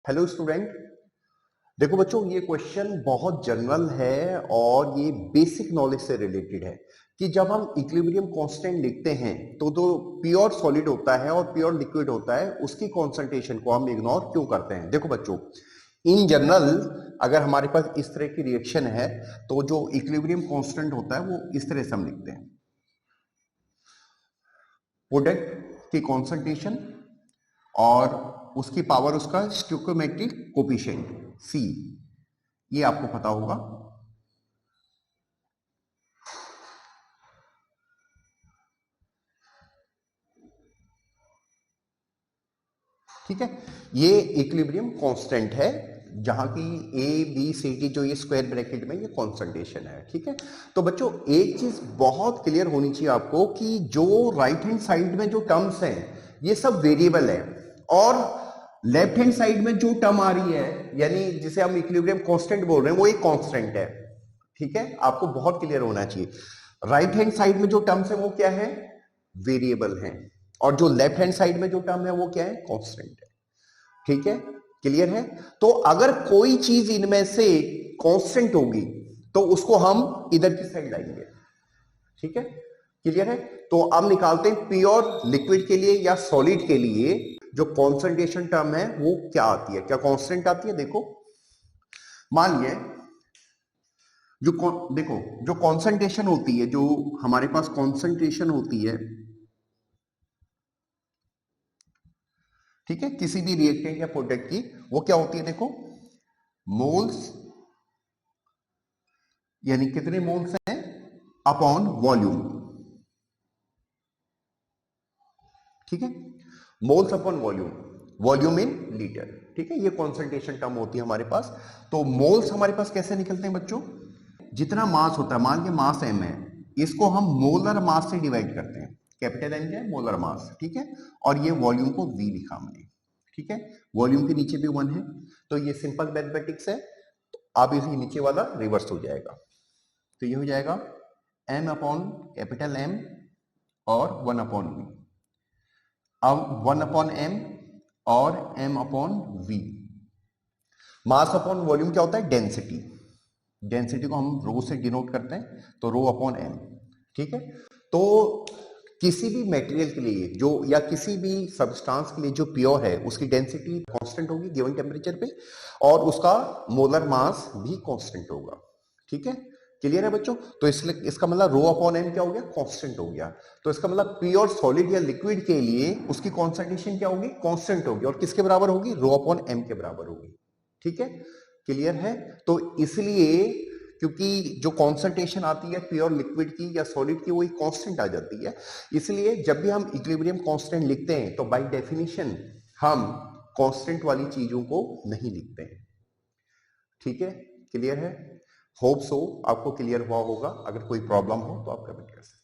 Hello student, देखो बच्चों, ये क्वेश्चन बहुत जनरल है और ये बेसिक नॉलेज से रिलेटेड है कि जब हम इक्विलिब्रियम कांस्टेंट लिखते हैं तो जो प्योर सॉलिड होता है और प्योर लिक्विड होता है उसकी कॉन्सेंट्रेशन को हम इग्नोर क्यों करते हैं। देखो बच्चों, इन जनरल अगर हमारे पास इस तरह की रिएक्शन है तो जो इक्विलिब्रियम कांस्टेंट होता है वो इस तरह से हम लिखते हैं, प्रोडक्ट की कॉन्सेंट्रेशन और उसकी पावर उसका स्टोइकोमेट्रिक कोफिशिएंट C, ये आपको पता होगा। ठीक है, ये इक्विलिब्रियम कांस्टेंट है जहां की A B C D जो ये स्क्वायर ब्रैकेट में ये कॉन्सेंट्रेशन है। ठीक है, तो बच्चों एक चीज बहुत क्लियर होनी चाहिए आपको कि जो राइट हैंड साइड में जो टर्म्स हैं ये सब वेरिएबल है और लेफ्ट हैंड साइड में जो टर्म आ रही है यानी जिसे हम इक्विलिब्रियम कांस्टेंट बोल रहे हैं वो एक कांस्टेंट है। ठीक है, आपको बहुत क्लियर होना चाहिए, राइट हैंड साइड में जो टर्म्स है वो क्या है, वेरिएबल है, और जो लेफ्ट हैंड साइड में जो टर्म है वो क्या है, कांस्टेंट है। ठीक है, क्लियर है। तो अगर कोई चीज इनमें से कांस्टेंट होगी तो उसको हम इधर की साइड लाएंगे। ठीक है, क्लियर है। तो अब निकालते हैं प्योर लिक्विड के लिए या सॉलिड के लिए जो कॉन्सेंट्रेशन टर्म है वो क्या आती है, क्या कांस्टेंट आती है। देखो मान लिया देखो जो कॉन्सेंट्रेशन होती है, जो हमारे पास कॉन्सेंट्रेशन होती है, ठीक है, किसी भी रिएक्टेंट या प्रोडक्ट की, वो क्या होती है, देखो मोल्स, यानी कितने मोल्स हैं अपॉन वॉल्यूम। ठीक है, moles upon volume, volume in litre. ठीक है, ये कॉन्सेंट्रेशन टर्म होती है हमारे पास। तो मोल्स हमारे पास कैसे निकलते हैं बच्चों, जितना मास होता है, मान के मास m है, इसको हम मोलर मास से डिवाइड करते हैं, कैपिटल M है मोलर मास। ठीक है, और ये वॉल्यूम को V लिखा हमने। ठीक है, वॉल्यूम के नीचे भी 1 है, तो ये सिंपल मैथमेटिक्स है। तो अब इसी नीचे वाला रिवर्स हो जाएगा, तो ये हो जाएगा m अपॉन कैपिटल M और 1 अपॉन V। अब 1 अपॉन M और m upon V। Mass upon volume क्या होता है, डेंसिटी। डेंसिटी को हम रो से डिनोट करते हैं, तो रो अपॉन m। ठीक है, तो किसी भी मटेरियल के लिए जो या किसी भी सब्सटेंस के लिए जो प्योर है उसकी डेंसिटी कांस्टेंट होगी गिवन टेम्परेचर पे, और उसका मोलर मास भी कांस्टेंट होगा। ठीक है, क्लियर है बच्चों। तो इसलिए इसका मतलब रो अपॉन m क्या हो गया, कांस्टेंट हो गया। तो इसका मतलब प्योर सॉलिड या लिक्विड के लिए उसकी कॉन्सेंट्रेशन क्या होगी, कांस्टेंट होगी, और किसके बराबर होगी, रो अपॉन m के बराबर होगी। ठीक है, क्लियर है। तो इसलिए क्योंकि जो कॉन्सेंट्रेशन आती है प्योर लिक्विड की या सॉलिड की वो एक कांस्टेंट आ जाती है, इसलिए जब भी हम इक्विलिब्रियम कांस्टेंट लिखते हैं तो बाय डेफिनेशन हम कांस्टेंट वाली चीजों को नहीं लिखते हैं। ठीक है, क्लियर है। होप सो आपको क्लियर हुआ होगा। अगर कोई प्रॉब्लम हो तो आप कमेंट कर सकते हैं।